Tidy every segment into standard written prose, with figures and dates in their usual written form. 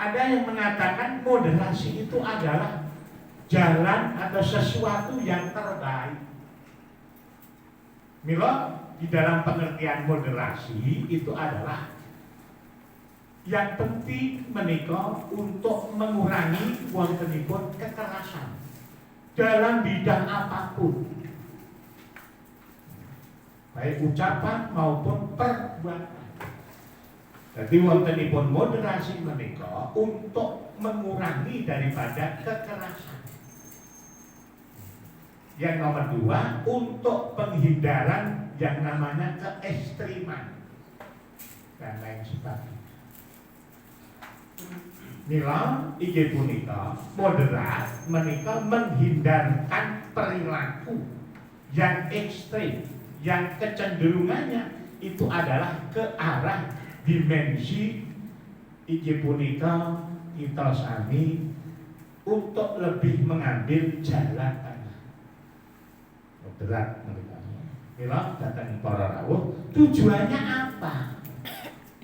Ada yang mengatakan moderasi itu adalah jalan atau sesuatu yang terbaik. Milo di dalam pengertian moderasi itu adalah yang penting menika untuk mengurangi wontenipun kekerasan dalam bidang apapun, baik ucapan maupun perbuatan. Jadi wontenipun moderasi menika untuk mengurangi daripada kekerasan. Yang nomor dua, untuk penghindaran yang namanya keekstriman dan lain sebagainya. Mila inggih punika moderat menika menghindarkan perilaku yang ekstrim, yang kecenderungannya itu adalah ke arah dimensi inggih punika kita sami untuk lebih mengambil jalan tengah. Moderat menika. Mila datang para rawuh, tujuannya apa?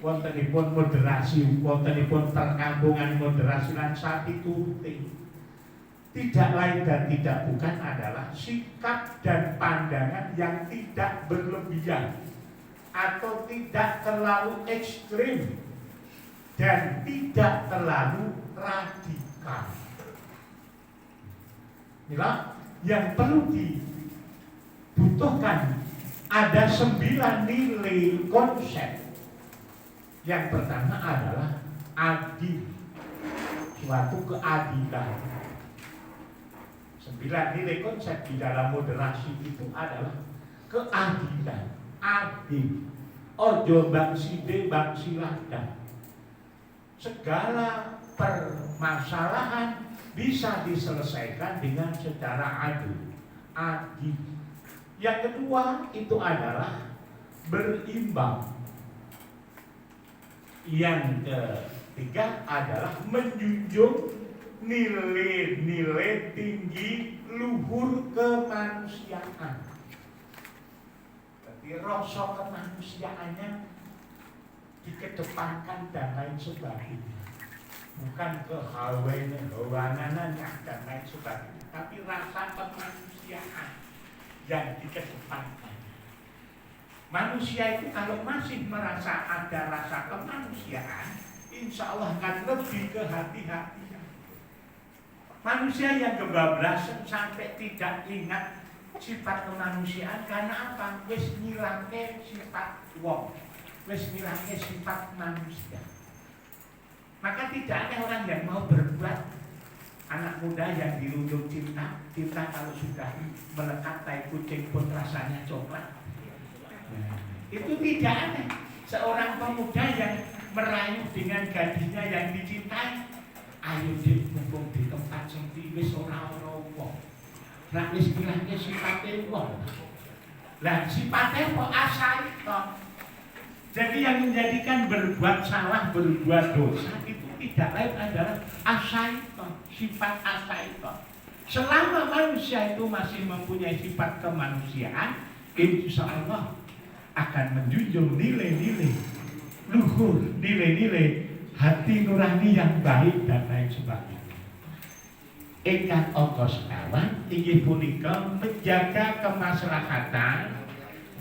Wontenipun moderasi, wontenipun perkampungan moderasi lan satituting. Tidak lain dan tidak bukan adalah sikap dan pandangan yang tidak berlebihan atau tidak terlalu ekstrim dan tidak terlalu radikal. Inilah yang perlu dibutuhkan. Ada 9 nilai konsep. Yang pertama adalah adil, suatu keadilan. 9 nilai konsep di dalam moderasi itu adalah keadilan, adil, ojo bangsi de bangsi lada. Segala permasalahan bisa diselesaikan dengan secara adil. Yang kedua itu adalah berimbang. Yang ketiga adalah menjunjung nilai-nilai tinggi luhur kemanusiaan. Jadi rasa kemanusiaannya dikedepankan dan lain sebagainya. Bukan kehawanannya dan lain sebagainya, tapi rasa kemanusiaan yang dikedepankan. Manusia itu kalau masih merasa ada rasa kemanusiaan, insya Allah akan lebih kehati-hatian. Manusia yang kebablasan sampai tidak ingat sifat kemanusiaan karena apa? Wis ngilangke sifat wong, wis ngilangke sifat manusia. Maka tidak ada orang yang mau berbuat. Anak muda yang dirundung cinta kalau sudah melekat tai kucing pun rasanya coklat. Itu tidak ada seorang pemuda yang merayu dengan gadisnya yang dicintai. Ayo dik, mumpung di tempat sing wis ora ono wong. Nek wis bilangke sifate wong. Lah sifate kok asal to. Jadi yang menjadikan berbuat salah, berbuat dosa itu tidak lain adalah asal to, sifat asal to. Selama manusia itu masih mempunyai sifat kemanusiaan, insya Allah akan menjunjung nilai-nilai luhur, nilai-nilai hati nurani yang baik dan lain sebagainya. Ingkang angka sekawan inggih punika menjaga kemaslahatan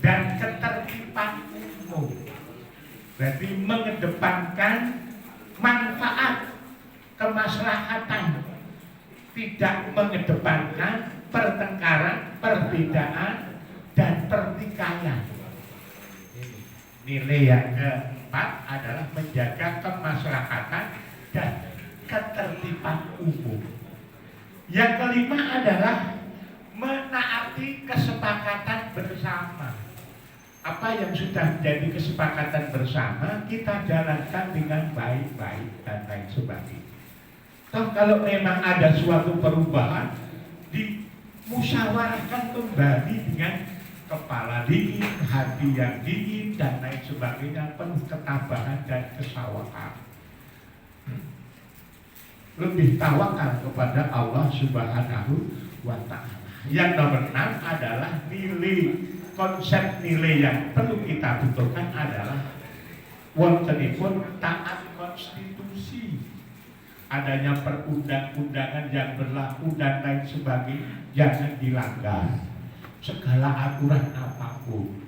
dan ketertiban umum. Berarti mengedepankan manfaat kemaslahatan, tidak mengedepankan pertengkaran, perbedaan dan pertikaian. Nilai yang keempat adalah menjaga kemaslahatan dan ketertiban umum. Yang kelima adalah menaati kesepakatan bersama. Apa yang sudah menjadi kesepakatan bersama kita jalankan dengan baik-baik dan lain sebagainya. Toh kalau memang ada suatu perubahan, dimusyawarahkan kembali dengan kepala dingin, hati yang dingin dan lain sebagainya, penuh ketabahan dan kesawakan. Lebih tawakal kepada Allah Subhanahu wa Ta'ala. Yang nomor 6 adalah nilai, konsep nilai yang perlu kita butuhkan adalah wontenipun taat konstitusi. adanya perundang-undangan yang berlaku dan lain sebagainya, jangan dilanggar segala aturan apapun.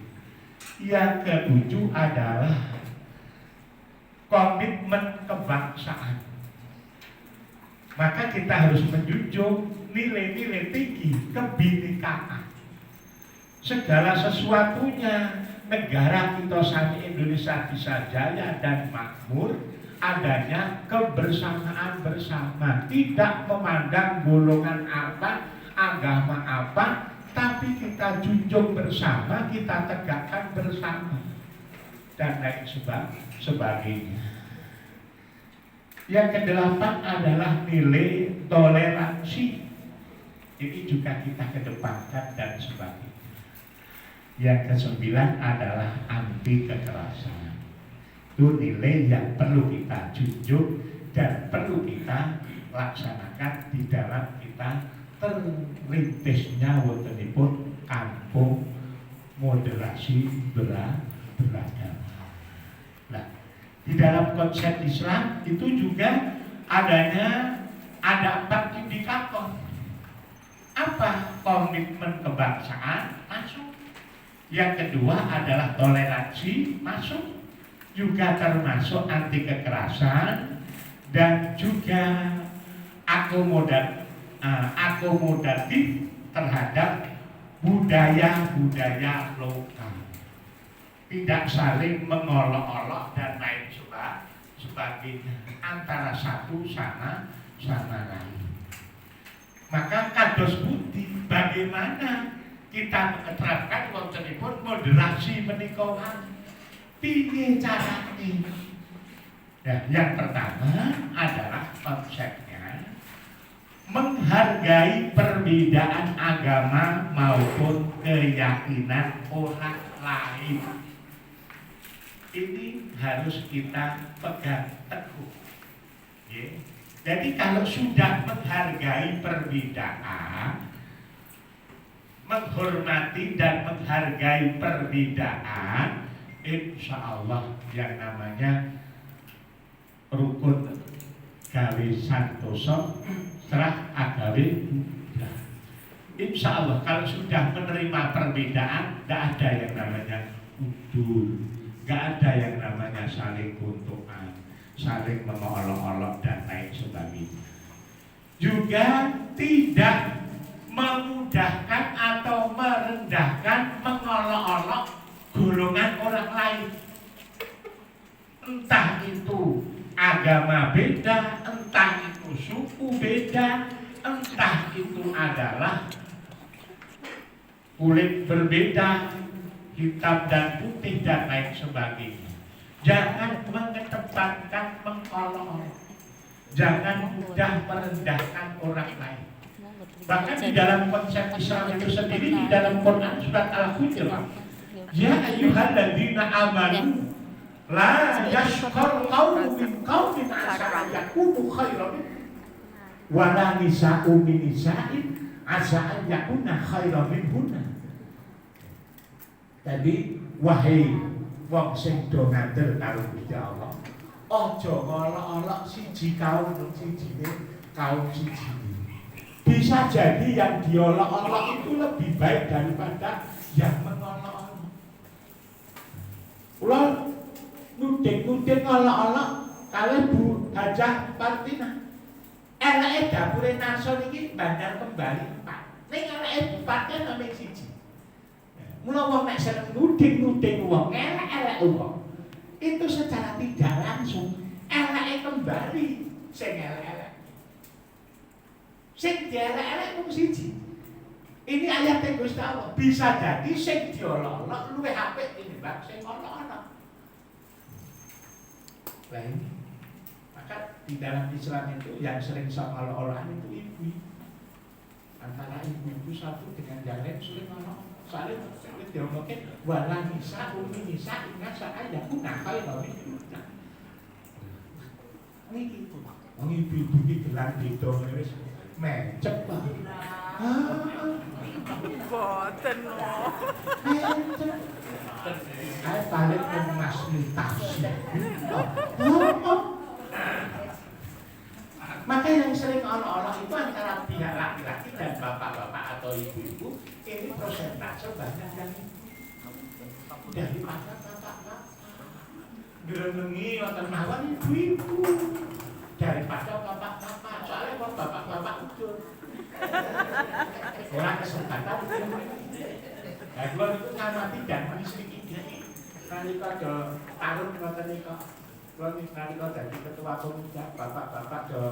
Yang ketujuh adalah komitmen kebangsaan. Maka kita harus menjunjung nilai-nilai tinggi kebinekaan. Segala sesuatunya negara kita saat ini Indonesia bisa jaya dan makmur adanya kebersamaan bersama, tidak memandang golongan apa, agama apa, tapi kita junjung bersama, kita tegakkan bersama dan lain sebagainya. Yang kedelapan adalah nilai toleransi. Ini juga kita kedepankan dan sebagainya. Yang kesembilan adalah anti kekerasan. Itu nilai yang perlu kita junjung dan perlu kita laksanakan di dalam kita terlintisnya wontenipun kampung moderasi beragama. Nah, di dalam konsep Islam itu juga ada 4 indikator. Apa? Komitmen kebangsaan masuk. Yang kedua adalah toleransi masuk. Juga termasuk anti kekerasan dan juga akomodatif terhadap budaya-budaya lokal. Tidak saling mengolok-olok dan lain sebagainya antara satu sama lain. Maka kados budi bagaimana kita menerapkan wontenipun moderasi menika piye carane. Nah, yang pertama adalah konsepnya menghargai perbedaan agama maupun keyakinan orang lain. Ini harus kita pegang teguh. Jadi kalau sudah menghargai perbedaan, menghormati dan menghargai perbedaan, insya Allah yang namanya rukun gawe santoso serah agawe buddha. Insya Allah kalau sudah menerima perbedaan, tidak ada yang namanya udur, gak ada yang namanya saling kuntukan, saling mengolok-olok dan lain sebagainya. Juga tidak memudahkan atau merendahkan, mengolok-olok golongan orang lain. Entah itu agama beda, entah itu suku beda, entah itu adalah kulit berbeda, hitam dan putih dan lain sebagainya. Jangan mengedepankan mengolok-olok, jangan mudah merendahkan orang lain. Bahkan di dalam konsep Islam itu sendiri, di dalam Quran surat Al-Hujurat, ya ayyuhalladzina amanu la yashqar qaumun min qaumin asa yakunu khairan wa la nisa'u min nisa'in asa yakuna khairan minhunna. Jadi wahai wong sing do ngatur karo Gusti Allah, aja ngolok-olok siji kaum sijine kaum siji. Bisa jadi yang diolok-olok itu lebih baik daripada yang mengolok-olok. Ulah nuding-nuding olok-olok kalih Bu Hajah Partina. Eleke dapure Naso niki bandar kembali 4. Ning eleke bupati namung 1. Mula wong nek seneng nuding-nuding wong, elek-elek wong, itu secara tidak langsung eleke kembali sing elek-elek. Sing dielek-elek mung 1. Ini ayat Gusti Allah. Bisa jadi sing diolok-olok luwih apik tinimbang sing olok-olok. Lain. Maka di dalam Islam itu yang sering sama olok-olokan itu ibu. Antara ibu satu dengan yang lain sering olok. Soalnya diomongin wala nisa umi nisa ingat saya aku nakal loh ini. Ini gitu. Wong ibu-ibu iki gelar beda wis mencet banget. Boten loh. Ayo balik ke Mas Litasi. yang sering orang-orang itu antara pihak laki-laki dan bapak-bapak atau ibu-ibu, ini persentase banyak yang daripada bapak-bapak. Gerenengi wonten mawon ibu-ibu daripada bapak-bapak. Soalnya kalau bapak-bapak itu orang kesempatan itu. Nah, kalau itu ngamati dan sedikit ini. Nanti kalau tarung wonten niku. Kalau nalika dadi ketua pemuda, bapak-bapak do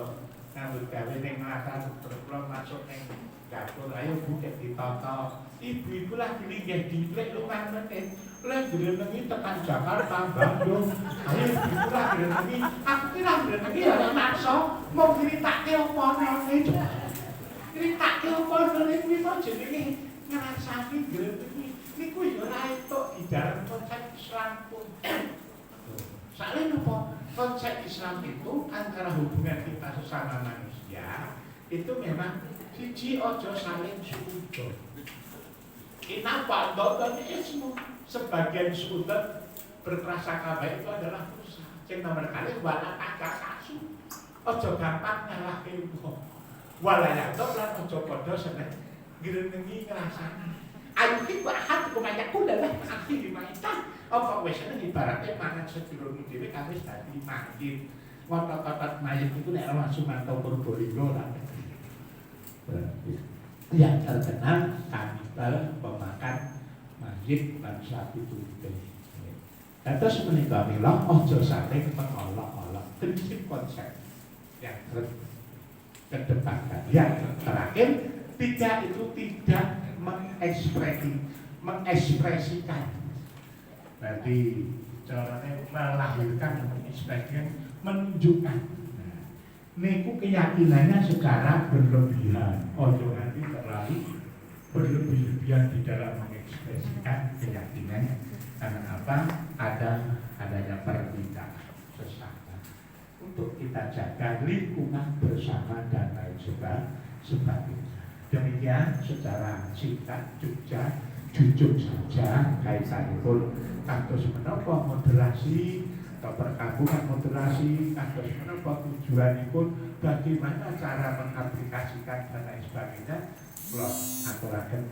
ngambut gawe ning mlasan terus masuk ning dapur, ayo Bu ditonton. Ibu-ibu lagi linggih diplek lumayan menit. Lek direnengi tekan Jakarta, Bandung. Ayo ibu lagi direnengi, aku ki lagi direnengi ya maksa mau critake apa nene. Critake apa nene kuwi kok jenenge ngrasani direnengi. Niku ya ora entuk di dalam konsep Islam pun. Soalnya apa? Konsep Islam itu antara hubungan kita sesama manusia itu memang siji ojo saling suudon. Kenapa? Dodon ismu sebagian suudon berprasangka baik itu adalah dosa. Yang nomor kali wala kagak kasu. Ojo gampang nyalahke wong. Walaya tok lan ojo padha seneng ngrenengi ngrasani. Ayo ki bahat kemanyaku dalah akti dimaita. Apa wis seneng ibaratnya mangan sedulur dhewe kan wis dadi makin. Ngotot-otot mayit itu nek ana Sumanto Purbalingga ta. Yang terkenal kanibal pemakan mayit lan sapi putih. Terus menika mila aja saling mengolok-olok prinsip konsep yang kedepankan. Yang terakhir, tidak itu tidak mengekspresikan. Berarti caranya melahirkan mengekspresikan, menunjukkan. Niku keyakinannya secara berlebihan. Ojo nanti terlalu berlebihan di dalam mengekspresikan keyakinan. Karena apa? Adanya perbedaan sesama. Untuk kita jaga lingkungan bersama dan lain sebagainya. Demikian secara singkat jujur saja kaitanipun kados menapa moderasi atau perkampungan moderasi kados menapa tujuanipun bagaimana cara mengaplikasikan dan lain sebagainya. Kula aturaken